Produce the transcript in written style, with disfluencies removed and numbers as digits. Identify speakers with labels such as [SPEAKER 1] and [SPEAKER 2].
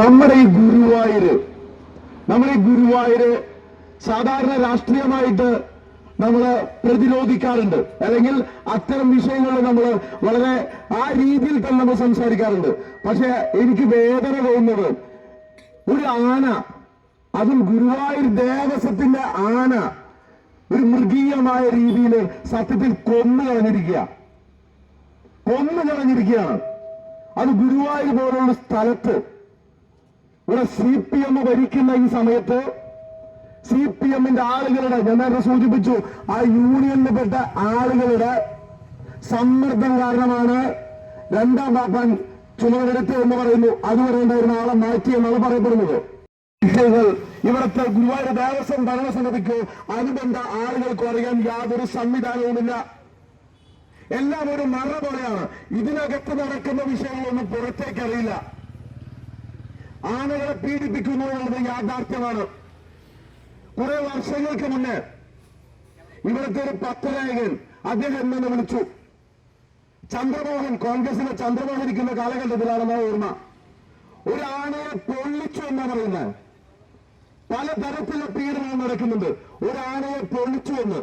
[SPEAKER 1] നമ്മുടെ ഈ ഗുരുവായൂര് സാധാരണ രാഷ്ട്രീയമായിട്ട് നമ്മൾ പ്രതിരോധിക്കാറുണ്ട്, അല്ലെങ്കിൽ അത്തരം വിഷയങ്ങളിൽ നമ്മൾ വളരെ ആ രീതിയിൽ തന്നെ നമ്മൾ സംസാരിക്കാറുണ്ട്. പക്ഷെ എനിക്ക് വേദന തോന്നുന്നത് ഒരു ആന, അതും ഗുരുവായൂർ ദേവസ്വത്തിന്റെ ആന ഒരു മൃഗീയമായ രീതിയിൽ സത്യത്തിൽ കൊന്നു കളഞ്ഞിരിക്കുകയാണ്. അത് ഗുരുവായൂർ പോലുള്ള സ്ഥലത്ത് ഇവിടെ CPM ഭരിക്കുന്ന ഈ സമയത്ത് CPMന്റെ ആളുകളുടെ, ഞാൻ നേരത്തെ സൂചിപ്പിച്ചു, ആ യൂണിയനിൽപ്പെട്ട ആളുകളുടെ സമ്മർദ്ദം കാരണമാണ് രണ്ടാം പാപ്പാൻ ചുമതലയെടുത്ത് എന്ന് പറയുന്നു. അതുവരെ ഉണ്ടായിരുന്ന ആളെ മാറ്റിയെന്നാണ് പറയപ്പെടുന്നത്. ഇവിടുത്തെ ഗുരുവായൂർ ദേവസ്വം ഭരണസമിതിക്കോ അനുബന്ധ ആളുകൾക്കോ അറിയാൻ യാതൊരു സംവിധാനവുമില്ല. എല്ലാം ഒരു മറ പോലെയാണ്. ഇതിനകത്ത് നടക്കുന്ന വിഷയങ്ങളൊന്നും പുറത്തേക്കറിയില്ല. ആനകളെ പീഡിപ്പിക്കുന്നു എന്നുള്ളത് യാഥാർത്ഥ്യമാണ്. കുറെ വർഷങ്ങൾക്ക് മുന്നേ ഇവിടുത്തെ ഒരു പത്രലേഖകൻ അദ്ദേഹം എന്നെ വിളിച്ചു. ചന്ദ്രമോഹൻ, കോൺഗ്രസിലെ ചന്ദ്രമോഹൻ ഇരിക്കുന്ന കാലഘട്ടത്തിലാണെന്ന ഓർമ്മ. ഒരു ആനയെ പൊള്ളിച്ചു എന്നാ പറയുന്നത്. പലതരത്തിലുള്ള പീഡനങ്ങൾ നടക്കുന്നുണ്ട്. ഒരു ആനയെ പൊള്ളിച്ചു എന്ന്